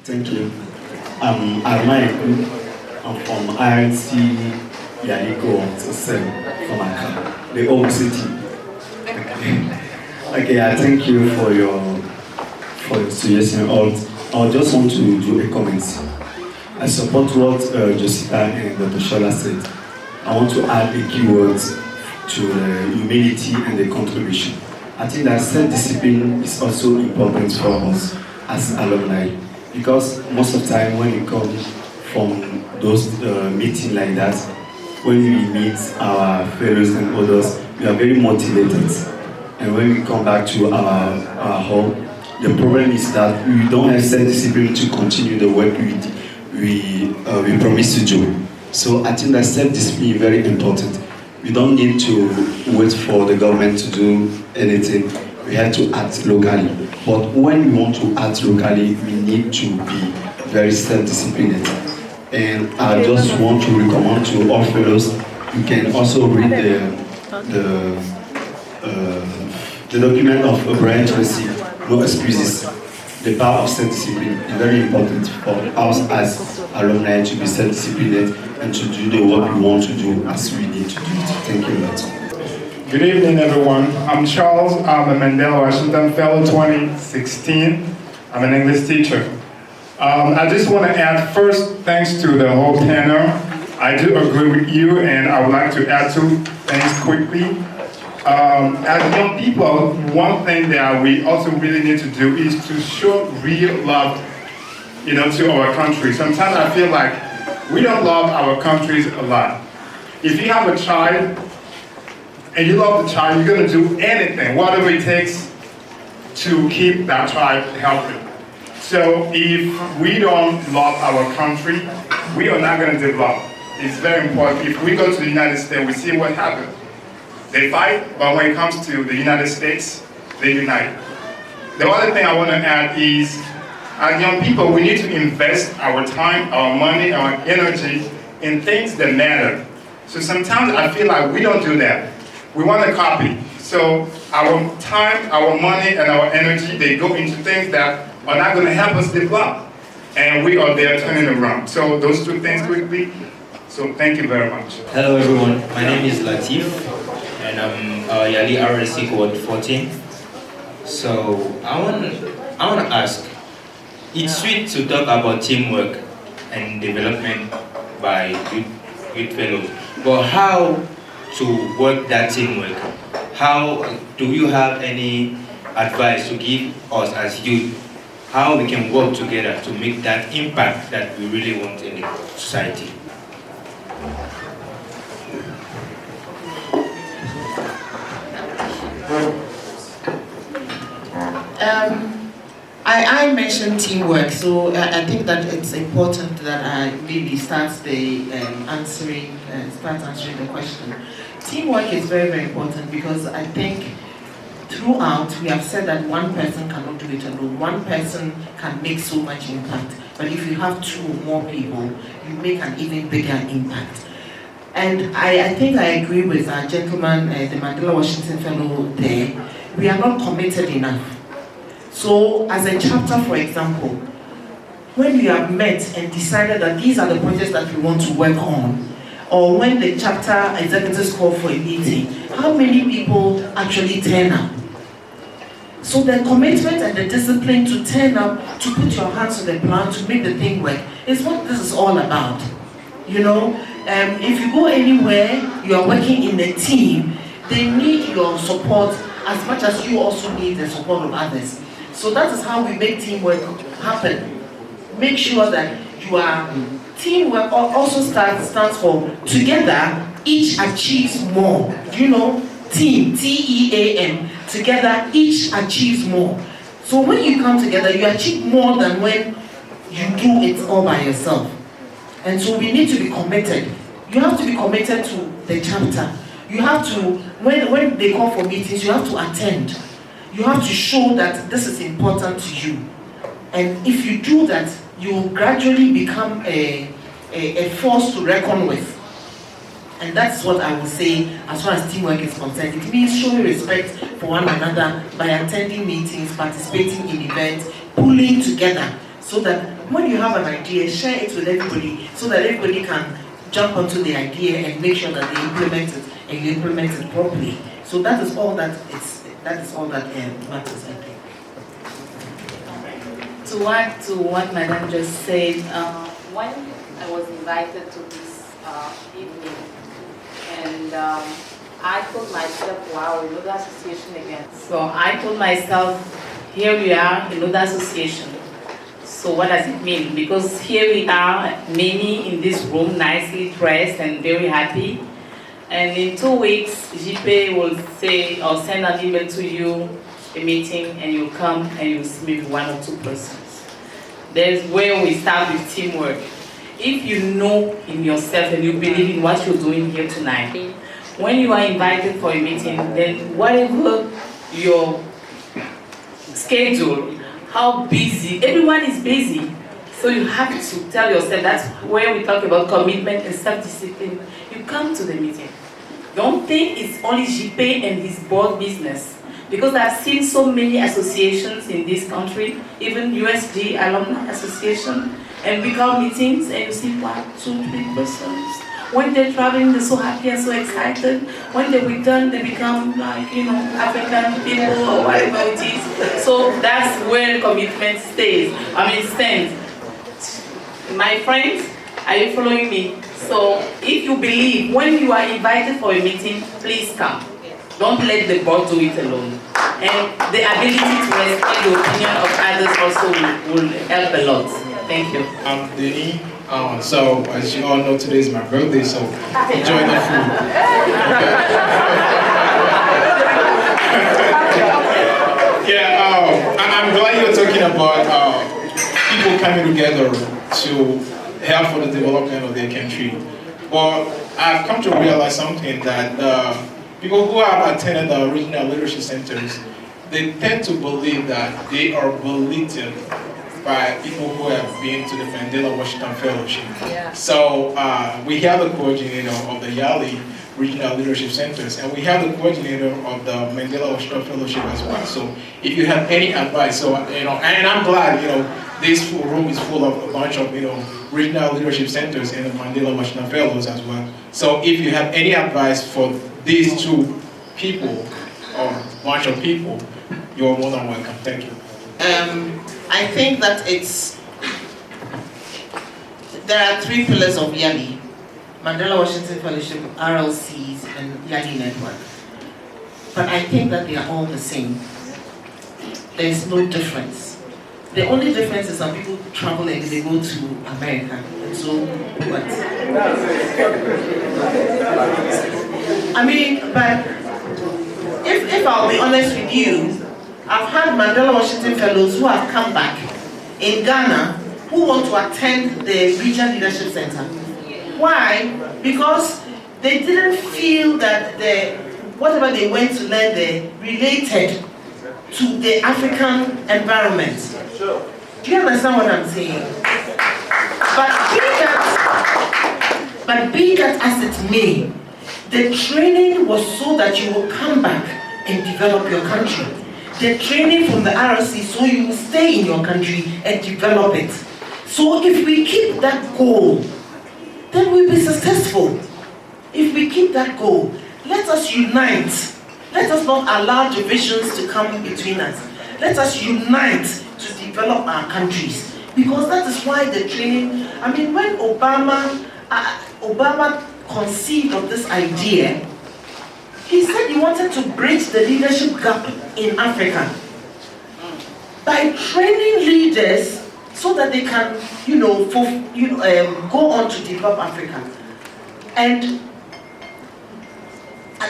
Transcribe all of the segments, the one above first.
Thank you. I'm Alumni. I'm from RLC YALI from Accra, the old city. Okay, I thank you for your suggestion. I just want to do a comment. I support what Jessica and Dr. Shola said. I want to add a key word to the humility and the contribution. I think that self-discipline is also important for us as alumni, because most of the time when we come from those meetings like that, when we meet our fellows and others, we are very motivated. And when we come back to our home, the problem is that we don't have self-discipline to continue the work we promise to do. So I think that self-discipline is very important. We don't need to wait for the government to do anything. We have to act locally. But when we want to act locally, we need to be very self-disciplined. And I just want to recommend to all fellows, you can also read the document of Brian Tracy, No Excuses. The power of self-discipline is very important for us as alumni to be self-disciplined and to do the work we want to do as we need to do it. Thank you a lot. Good evening, everyone. I'm Charles. I'm a Mandela Washington Fellow 2016. I'm an English teacher. I just want to add first, thanks to the whole panel. I do agree with you, and I would like to add two things quickly. As young people, one thing that we also really need to do is to show real love, to our country. Sometimes I feel like we don't love our countries a lot. If you have a child and you love the child, you're going to do anything, whatever it takes, to keep that child healthy. So if we don't love our country, we are not going to develop. It's very important. If we go to the United States, we see what happens. They fight, but when it comes to the United States, they unite. The other thing I want to add is, as young people, we need to invest our time, our money, our energy in things that matter. So sometimes I feel like we don't do that. We want to copy. So our time, our money, and our energy, they go into things that are not going to help us develop. And we are there turning around. So those two things quickly. So thank you very much. Hello everyone, my name is Latif, and I'm YALI RLC Code 14. So I want to ask, it's sweet to talk about teamwork and development by youth fellows, but how to work that teamwork? How do you have any advice to give us as youth? How we can work together to make that impact that we really want in the society? I mentioned teamwork, so I think that it's important that I really start answering the question. Teamwork is very, very important because I think throughout we have said that one person cannot do it alone. One person can make so much impact, but if you have two or more people, you make an even bigger impact. And I think I agree with our gentleman, the Mandela Washington Fellow there. We are not committed enough. So as a chapter, for example, when we have met and decided that these are the projects that we want to work on, or when the chapter executives call for a meeting, how many people actually turn up? So the commitment and the discipline to turn up, to put your hands on the plan, to make the thing work, is what this is all about. If you go anywhere, you are working in a team, they need your support as much as you also need the support of others. So that is how we make teamwork happen. Make sure that you are, teamwork also stands for together, each achieves more. Team, T-E-A-M, together, each achieves more. So when you come together, you achieve more than when you do it all by yourself. And so we need to be committed. You have to be committed to the chapter. You have to, when they call for meetings, you have to attend. You have to show that this is important to you. And if you do that, you will gradually become a force to reckon with. And that's what I will say as far as teamwork is concerned. It means showing respect for one another by attending meetings, participating in events, pulling together so that when you have an idea, share it with everybody so that everybody can jump onto the idea and make sure that they implement it and you implement it properly. So that is all that matters, I think. To add to what Madam just said, when I was invited to this evening, and I told myself, wow, another association again. So I told myself, here we are, another association. So what does it mean? Because here we are, many in this room, nicely dressed and very happy. And in 2 weeks, JP will say or send an email to you, a meeting, and you'll come and you'll meet 1 or 2 persons. There's where we start with teamwork. If you know in yourself and you believe in what you're doing here tonight, when you are invited for a meeting, then whatever your schedule, how busy, everyone is busy. So you have to tell yourself, that's where we talk about commitment and self-discipline. You come to the meeting. Don't think it's only JP and his board business. Because I've seen so many associations in this country, even USG Alumni Association, and we call meetings and you see 1, 2, 3 persons. When they're traveling, they're so happy and so excited. When they return, they become like, African people or whatever it is. So that's where commitment stands. My friends, are you following me? So if you believe, when you are invited for a meeting, please come. Don't let the board do it alone. And the ability to respect the opinion of others also will help a lot. Thank you. I'm Denny. So, as you all know, today is my birthday, so enjoy the food. I'm glad you're talking about people coming together to help for the development of their country. But I've come to realize something, that people who have attended the regional leadership centers, they tend to believe that they are belittled by people who have been to the Mandela Washington Fellowship. Yeah. So we have the coordinator of the YALI Regional Leadership Centers, and we have the coordinator of the Mandela Washington Fellowship as well. So if you have any advice, and I'm glad, this room is full of a bunch of, regional leadership centers and the Mandela Washington Fellows as well. So if you have any advice for these 2 people or bunch of people, you're more than welcome. Thank you. I think that there are 3 pillars of YALI: Mandela Washington Fellowship, RLCs, and YALI Network. But I think that they are all the same. There's no difference. The only difference is some people travel and they go to America. So what? But if I'll be honest with you, I've had Mandela Washington Fellows who have come back in Ghana who want to attend the Regional Leadership Center. Why? Because they didn't feel that whatever they went to learn there related to the African environment. Do you understand what I'm saying? But be that as it may, the training was so that you will come back and develop your country. The training from the RLC so you will stay in your country and develop it. So if we keep that goal, then we'll be successful. If we keep that goal, let us unite. Let us not allow divisions to come between us. Let us unite to develop our countries. Because that is why the training, when Obama conceived of this idea, he said he wanted to bridge the leadership gap in Africa by training leaders so that they can, go on to develop Africa. And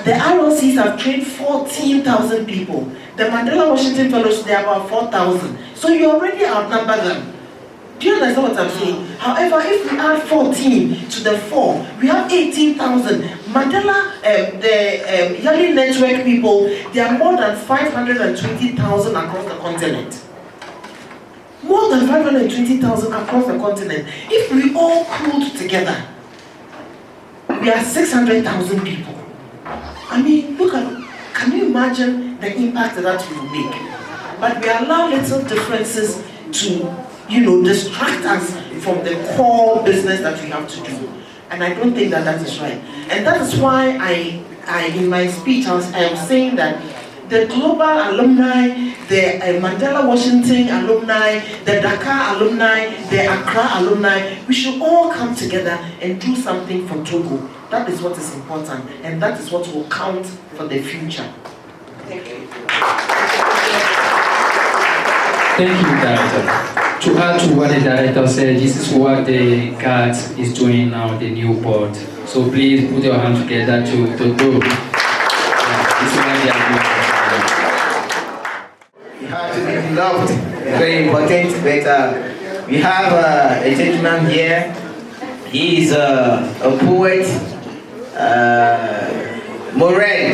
the RLCs have trained 14,000 people. The Mandela Washington Fellows, they are about 4,000. So you already outnumber them. Do you understand what I'm saying? However, if we add 14 to the 4, we have 18,000. Mandela, the YALI network people, there are more than 520,000 across the continent. More than 520,000 across the continent. If we all pulled together, we are 600,000 people. Look at, can you imagine the impact that we will make? But we allow little differences to, distract us from the core business that we have to do. And I don't think that that is right. And that is why I in my speech, I am saying that the global alumni, the Mandela Washington alumni, the Dakar alumni, the Accra alumni, we should all come together and do something for Togo. That is what is important, and that is what will count for the future. Thank you. Thank you, Director. To add to what the Director said, this is what the CAT is doing now, the new board. So please put your hands together to go. This is what they are doing. You have to be loved, very important, but we have a gentleman here. He is a poet, Morel.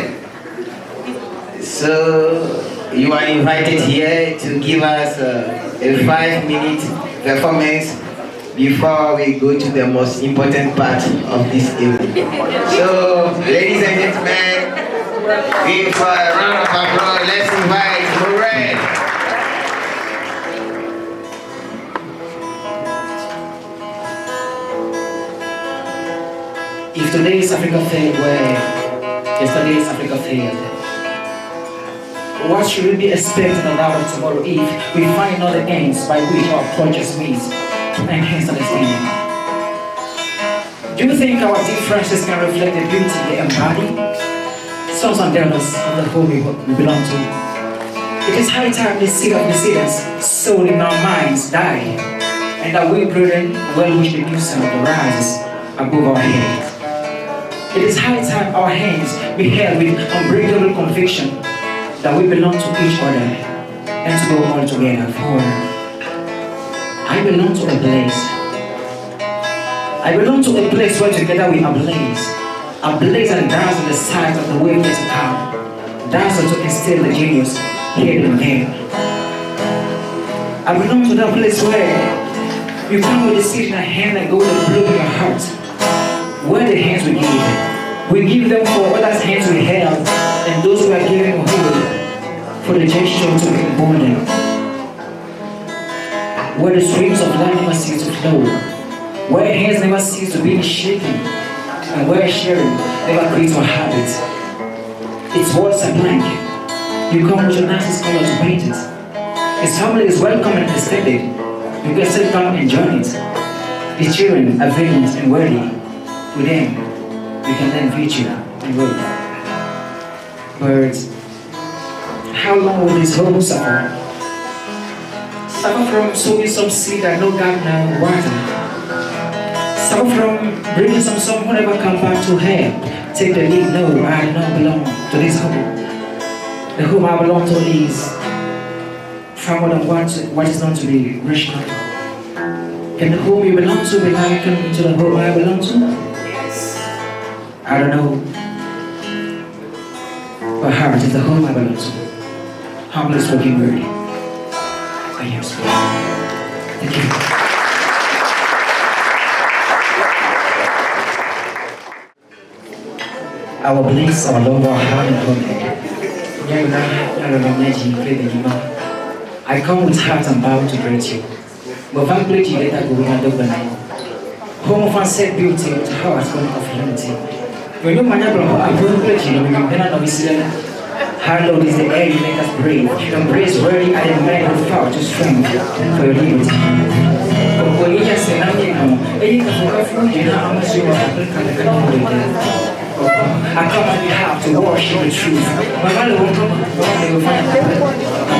So you are invited here to give us a 5-minute performance before we go to the most important part of this evening. So, ladies and gentlemen, give a round of applause. Let's invite Morel. If today's Africa failed where yesterday's Africa failed, what should we be expecting of our tomorrow if we find other ends by which our projects meet to enhance understanding? Do you think our differences can reflect the beauty they embody? Sons and daughters of the home we belong to. It is high time the seed of resilience sown in our minds die, and that we, brethren, well wish the new sun that rises above our heads. It is high time our hands be held with unbreakable conviction that we belong to each other and to go all together. For I belong to a place. I belong to a place where together we ablaze and dance on the sides of the wave to come, dance to instill the genius here and there. I belong to that place where you come with a seed in a hand and go with a blow in your heart. Where the hands we give them for others' hands we held, and those who are giving hold for the gesture to be emboldened. Where the streams of life never cease to flow, where hands never cease to be shaken, and where sharing never creates a habit. Its walls are blank. You come with your nicest color to paint it. Its family is welcome and extended. You can still come and join it. Its children are valiant and worthy. With them, you can learn virtue and work. Birds, how long will this home suffer? Suffer from sowing some seed that no gardener water. Suffer from bringing some son who never come back to her. Take the lead, no, I do not belong to this home. The home I belong to is far more than what is known to be rational. Can the home you belong to be likened to the home I belong to? I don't know. But heart is the home I belong to. Humble spoken word. I am speaking. Thank you. Our bliss, our love, our heart and home. I come with heart and bound to greet you. But if I greet you, later go and over now. Home of unsaid beauty with heart of unity. When you manage I don't greet you, we cannot know this. Hallowed is the air you make us breathe. Embrace worthy and the man who fought to strength for your liberty. But you just say, I'm you know how much you are. I come on behalf to worship the truth. My mother will come, they will find my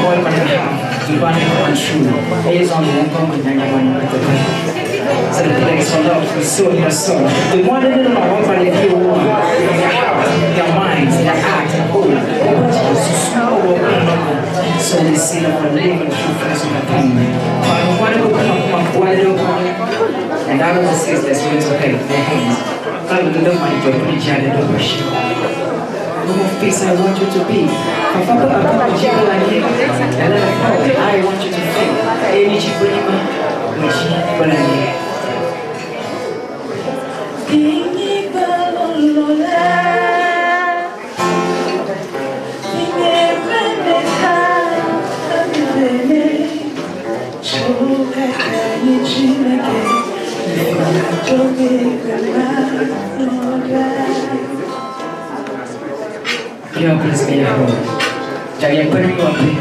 boy on behalf to find the truth. He is on the one come and so the place for love is so in your soul. The one that didn't know what they feel in your heart, their minds, their act, their whole. So we see that we're living truthfulness of the family. And that was the sisters going to pay their hands. God will do my job when you are the worship. Home of peace I want you to be. I want you to feel. Energy Brima, which Bolani. Show Your place be your home. Jangan pernah mimpi.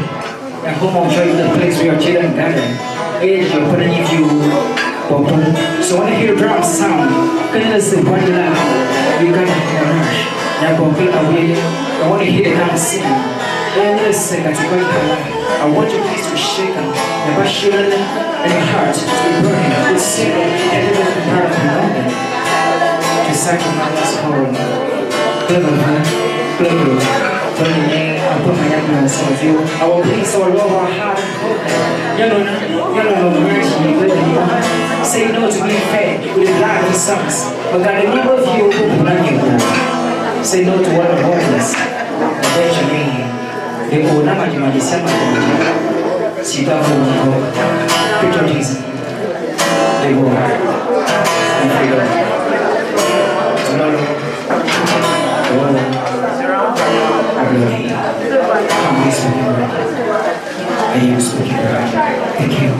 Yang home will show you the place where your children gather. You're putting if you open. So when you hear drum sound, can you listen one loud? You got to rush. Now go play away. I want to hear them sing. Listen, that's going to I want you please to shake them. Your passion and your heart to be burning. It's simple. Everyone is part of London. To sacrifice home. Clever. Burning, I put my evidence of you. I will please all over our heart and hope. Yellow, mercy, living. Say no to being fair with the light of the suns. But God, the name of you will plan you. Say no to what avoidance. Benjamin, the old Namajima, the Sama, Sita, Picture Jesus, the war, and freedom. Tomorrow, I believe. I'm listening. I am speaking. Thank you.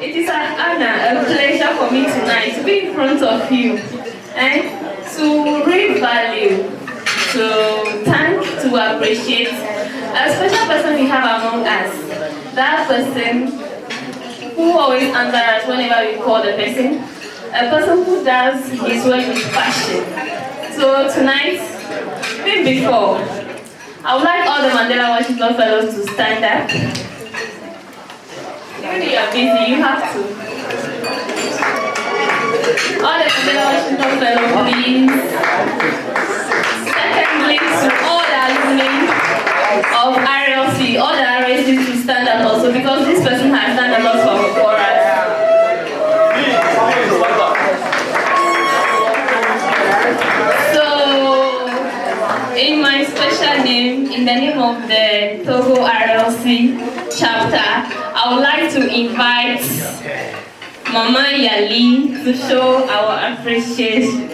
It is an honor, a pleasure for me tonight to be in front of you and to read value, to thank, to appreciate a special person we have among us. That person who always answers us whenever we call the person, a person who does his work with passion. So tonight, even before, I would like all the Mandela Washington Fellows to stand up. Even if you are busy, you have to. All the Mandela Washington Fellows, please. Secondly, to all the alumni of RLC, all the RLCs to stand up also, because this person has done a lot for us. So, in my special name, in the name of the Togo RLC chapter, I would like to invite Mama YALI to show our appreciation.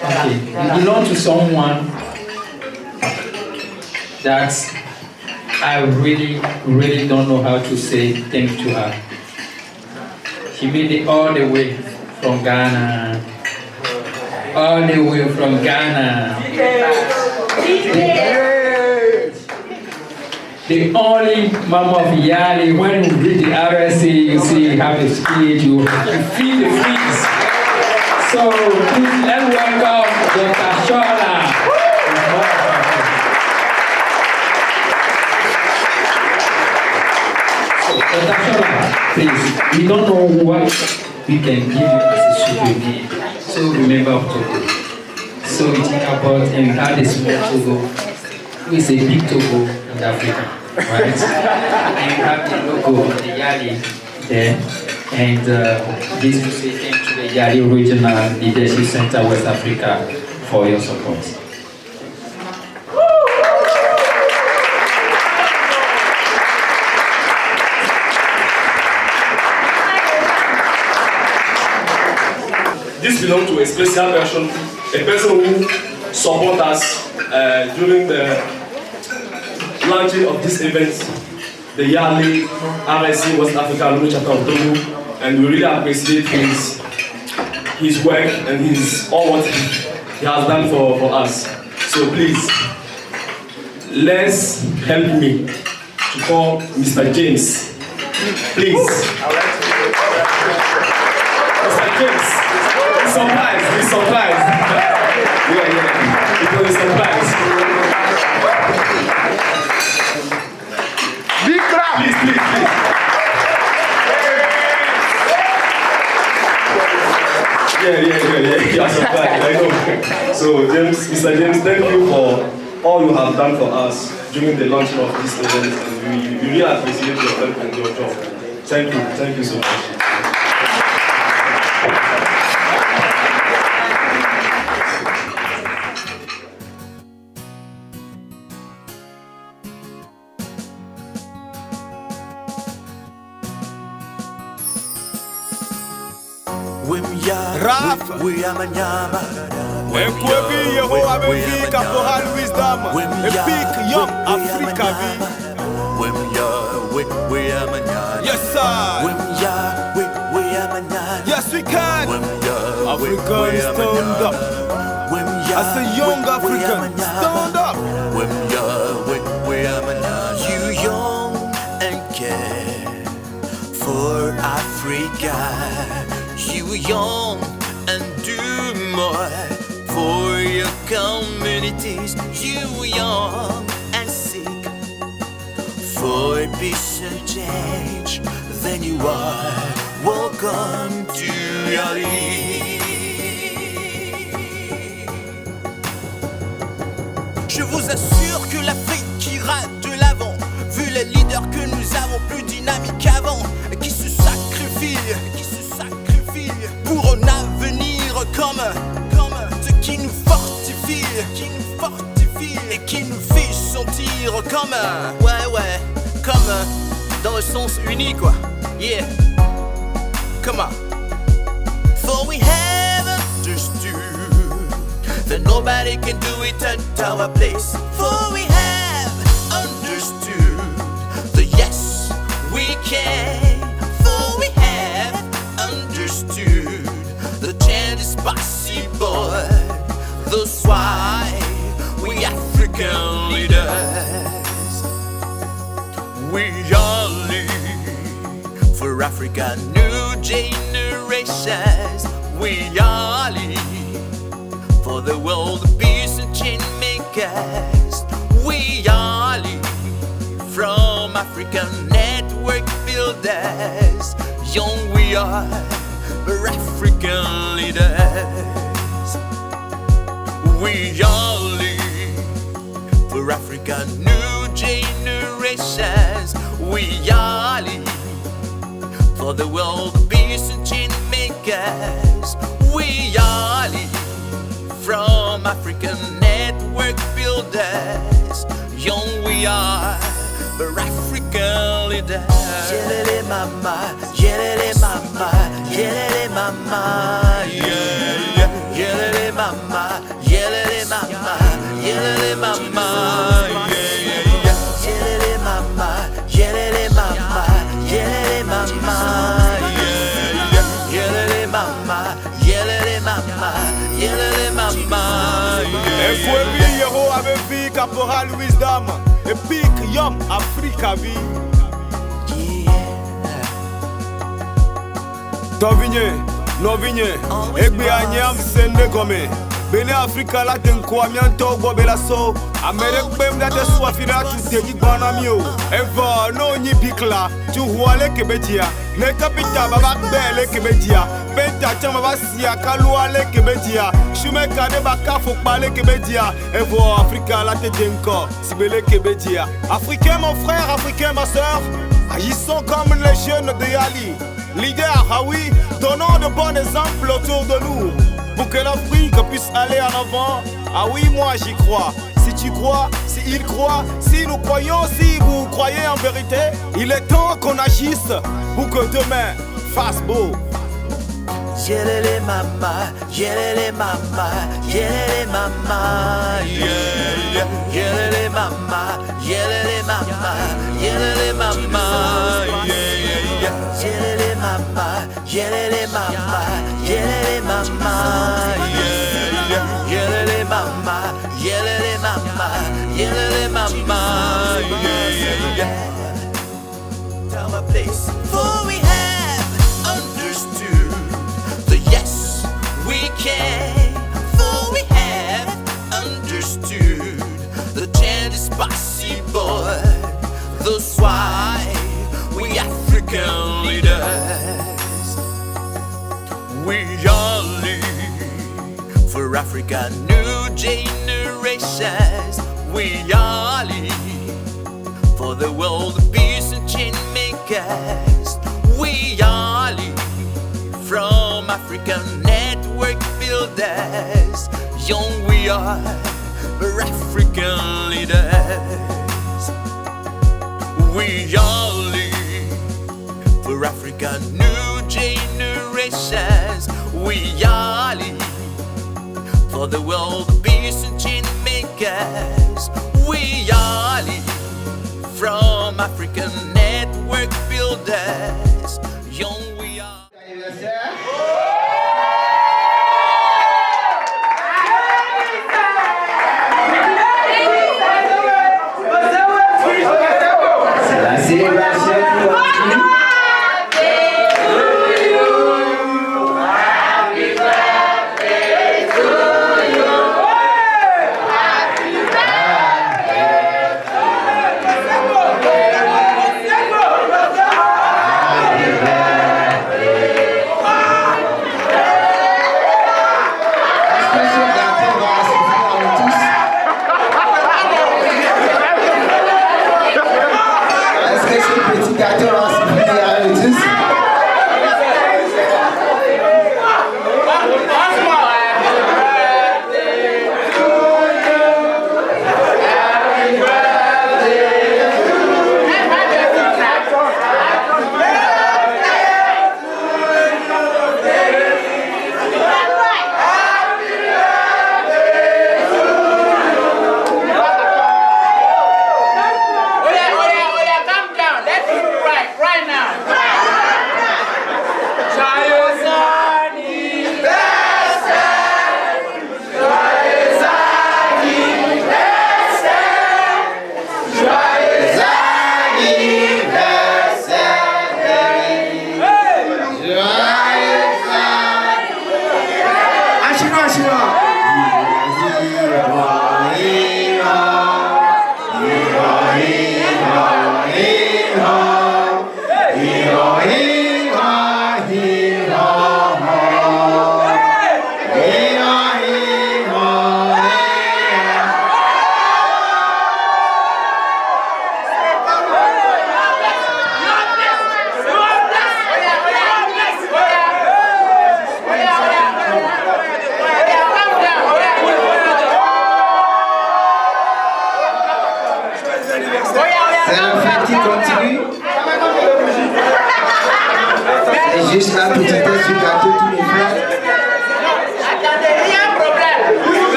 Okay, you belong to someone that I really don't know how to say thank to her. She made it all the way from Ghana. All the way from Ghana. The only mama of YALI, when you read the RLC, you see you have a speech, you feel the freeze. So please let's welcome Dr. Shola. So Dr. Shola, please, we don't know what we can give you as a souvenir. So remember Togo. So we think about and we have a small Togo, who is a big Togo in Africa. right? And you have the logo of the YALI there. And this is to say thank to the YALI Regional Leadership Center West Africa for your support. This belongs to a special person, a person who supported us during the launching of this event, the YALI RLC West Africa Alumni Chapter of Togo, and we really appreciate his work and all what he has done for us. So please, let's help me to call Mr. James. Please. Mr. James. He's surprised. Yeah. It was a surprise. Big clap! Please. Yeah. You are surprised, I know. So, Mr. James, thank you for all you have done for us during the launching of this event, and we really appreciate your help and your job. Thank you so much. Rafa Ekwebi Yeho Abevika for her wisdom Epic young Africa Yes sir Yes we can African stand up As a young African stand up You young and care for Africa You young and do more for your communities. You young and seek for peace and change. Then you are welcome to YALI. Je vous assure que l'Afrique ira de l'avant. Vu les leaders que nous avons plus dynamiques qu'avant, qui se sacrifient pour un avenir commun, ce qui nous fortifie et qui nous fait sentir comme ouais, comme dans le sens unique quoi, yeah, come on. For we have understood that nobody can do it at our place. For we have understood that yes, we can. For we have understood the change is possible. That's why we African leaders, we are lead for Africa new generations. We are lead for the world peace and change makers. We are lead from African network builders. Young we are, we're African leaders. We are lead for Africa new generations. We are lead for the world peace and change makers. We are lead from African network builders. Young we are, we're African leaders. Yelele mama, yelele mama, yelele mama, yeah. Yelele mama, yelele mama, yelele mama, yeah. Yelele mama, yelele mama, yelele mama, yeah. Yelele mama, yelele mama, yelele mama, yeah. Ekwebi Yeho Abevika for her wisdom Epic young Africa vi. Tovinye, novinye, egbe anyam sende kome. Bene Africa la tenko amian Togo belaso. Amerique bem da deswa fina tu teji gbanamio. Eva no nyi bikla tu huale kebetia. Ne kapita babak bele kebetia. Penta chama basia kaluale kebetia. Shume kade baka fokbale kebetia. Evo Africa la tenko sibele kebetia. Africain mon frère, africain ma sœur. Agissons comme les jeunes de Yali. Leader, ah oui, donnons de bons exemples autour de nous. Pour que l'Afrique puisse aller en avant. Ah oui, moi j'y crois. Si tu crois, si il croit, si nous croyons, si vous croyez en vérité, il est temps qu'on agisse pour que demain fasse beau. Yelele mama, yelele mama, yelele mama, yeah. Yelele mama, yelele mama, yelele mama, yeah. Yelele mama, yelele mama, yelele mama, yeah. Yelele mama, yelele mama, yelele mama, yeah. Tell my place. For we have understood the yes we can, for we have understood the change is possible. That's why we African leaders, we all live for Africa, new generations. We all live for the world peace and change makers. We all live from African network builders. Young we are, we're African leaders. We all live for African new generations. We all live for the world peace and change makers. We all live from African network builders. Young we are. Right.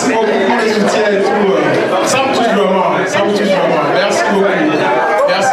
Merci beaucoup pour le soutien et tout. Ça me touche vraiment. Ça me touche vraiment. Merci beaucoup. Merci.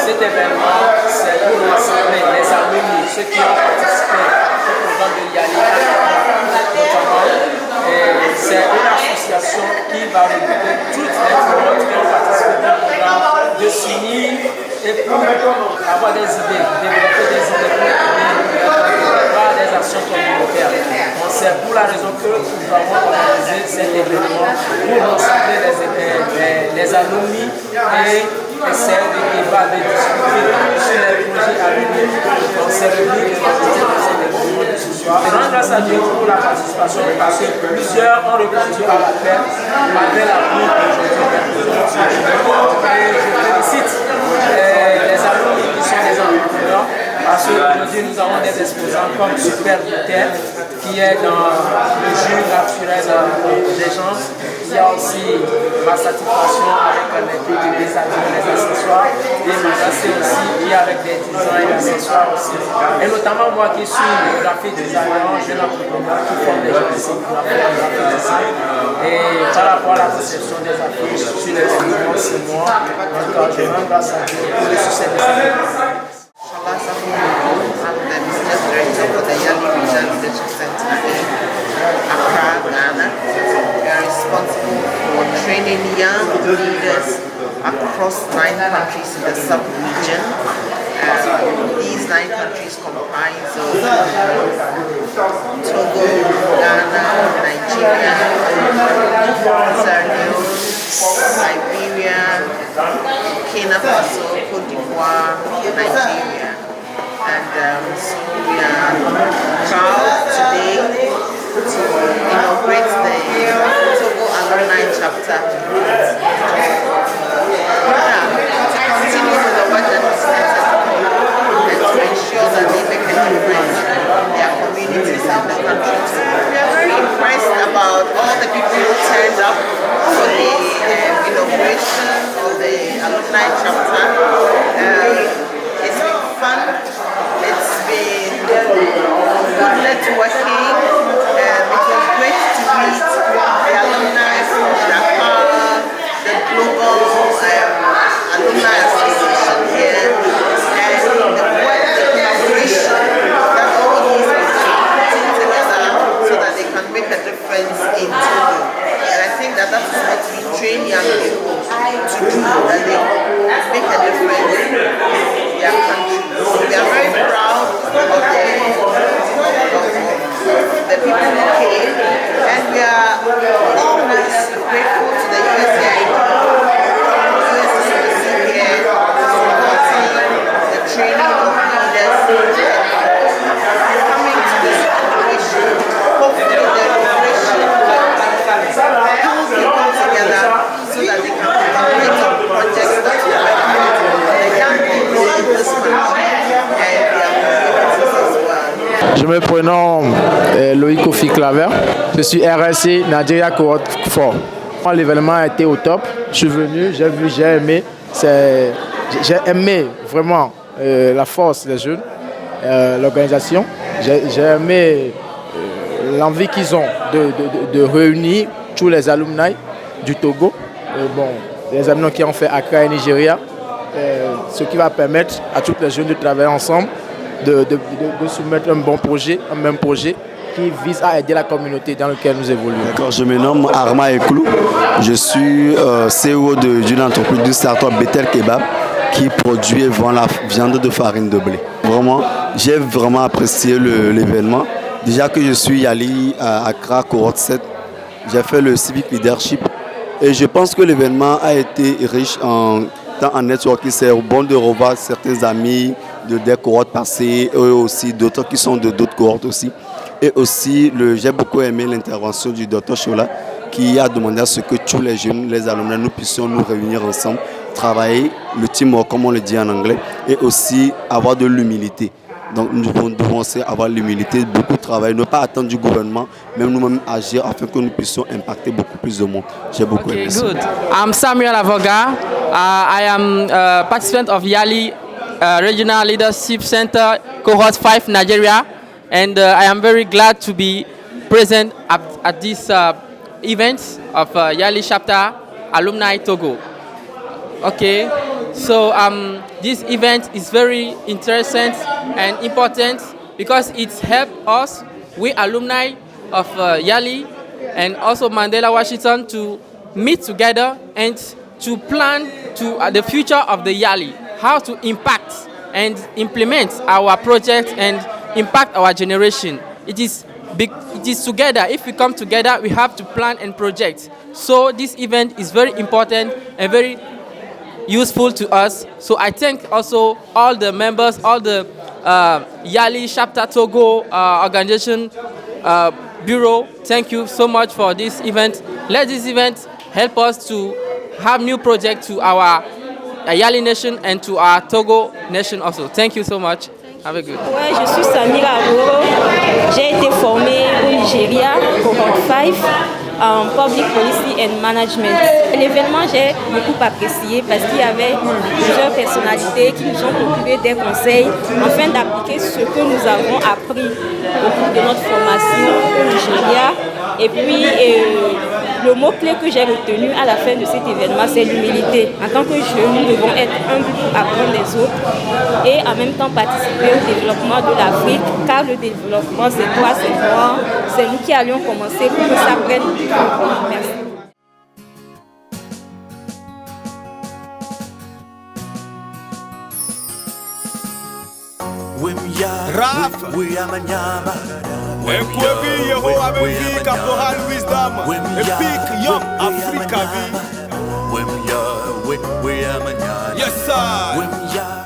Cet événement, c'est pour rassembler les alumni, ceux qui ont participé au programme de YALI, notamment. C'est une association qui va regrouper toutes les communautés qui ont participé au programme de s'unir et pour avoir des idées, développer des idées pour des actions communautaires. C'est pour la raison que nous avons organisé cet événement pour rassembler les alumni et essayer de débattre, de discuter sur les projets à venir. Donc c'est le but de cet événement de ce soir. Je rends grâce à Dieu pour la participation parce que plusieurs ont répondu à l'appel malgré la pluie aujourd'hui. Et je félicite les alumni qui sont des entrepreneurs parce qu'aujourd'hui nous avons des exposants comme Super Terre qui est dans le jus naturel des gens. Il y a aussi ma satisfaction avec les produits des habits, les accessoires, et ma aussi qui est avec des designs d'accessoires aussi. Et notamment moi qui suis graphiste designer, jeune entrepreneur qui forme des gens ici pour la graphie design. Et par rapport à la conception des affiches sur les événements, c'est moi. Donc je rends grâce à Dieu pour le succès de cette événement. I'm the business director for the YALI Regional Leadership Center in Accra, Ghana. We are responsible for training young leaders across 9 countries in the sub-region. These 9 countries comprise of Togo, Ghana, Nigeria, Sierra Leone, Liberia, Burkina Faso, Cote d'Ivoire, Nigeria. And so we are proud today to inaugurate the Togo Alumni chapter. To continue with the work that we started and to ensure that they make a difference in their communities and the country too. We are very impressed about all the people who turned up for the inauguration of the Alumni chapter. It's been fun. It's been good networking. the people who came, and we are always grateful to the USAID, the training of leaders, coming to this inauguration. Hopefully the inauguration will pull people together so that they can collaborate on projects that will benefit the young people in this country and their communities as well. Je me prénomme Loïc Kofi Claver, je suis RLC Nigeria Cohort 4. L'événement a été au top, je suis venu, j'ai vu, j'ai aimé, j'ai aimé vraiment la force des jeunes, l'organisation, j'ai aimé l'envie qu'ils ont de réunir tous les alumni du Togo, les alumni qui ont fait Accra et Nigeria, ce qui va permettre à tous les jeunes de travailler ensemble, de soumettre un bon projet, un même projet qui vise à aider la communauté dans laquelle nous évoluons. D'accord, je me nomme Arma Eklou, je suis CEO d'une entreprise du start-up Betel Kebab qui produit et vend la viande de farine de blé. Vraiment, j'ai vraiment apprécié l'événement. Déjà que je suis YALI à Accra, cohorte 7, j'ai fait le civic leadership et je pense que l'événement a été riche en networking. C'est bon de revoir certains amis des cohortes passées et aussi d'autres qui sont de d'autres cohortes aussi. Et aussi, j'ai beaucoup aimé l'intervention du Dr Chola qui a demandé à ce que tous les jeunes, les alumni, nous puissions nous réunir ensemble, travailler, le teamwork comme on le dit en anglais, et aussi avoir de l'humilité. Donc nous devons aussi avoir l'humilité, beaucoup travailler, ne pas attendre du gouvernement, même nous-mêmes agir afin que nous puissions impacter beaucoup plus de monde. J'ai beaucoup aimé ça. Good. I'm Samuel Avoga. I am a participant of YALI Regional Leadership Center, Cohort 5, Nigeria. And I am very glad to be present at this event of YALI Chapter Alumni Togo. Okay, so this event is very interesting and important because it helps us, we alumni of YALI and also Mandela Washington, to meet together and to plan to the future of the YALI, how to impact and implement our project and impact our generation. It is together. If we come together, we have to plan and project. So this event is very important and very useful to us. So I thank also all the members, all the YALI Chapter Togo organization bureau. Thank you so much for this event. Let this event help us to have new projects to our YALI nation and to our Togo nation also. Thank you so much. Have a good. Ouais, je suis Samira Aboro. J'ai été formée au Nigeria, Cohort 5, en Public Policy and Management. L'événement, j'ai beaucoup apprécié parce qu'il y avait plusieurs personnalités qui nous ont procuré des conseils afin d'appliquer ce que nous avons appris au cours de notre formation au Nigeria. Et puis, le mot-clé que j'ai retenu à la fin de cet événement, c'est l'humilité. En tant que jeunes, nous devons être humbles pour apprendre des autres et en même temps participer au développement de l'Afrique, car le développement, c'est toi, c'est moi, c'est nous qui allions commencer pour que ça prenne. Merci. Ekwebi Yehowa bevi Caporal Wisdom Epic Young Africa vi Yes sir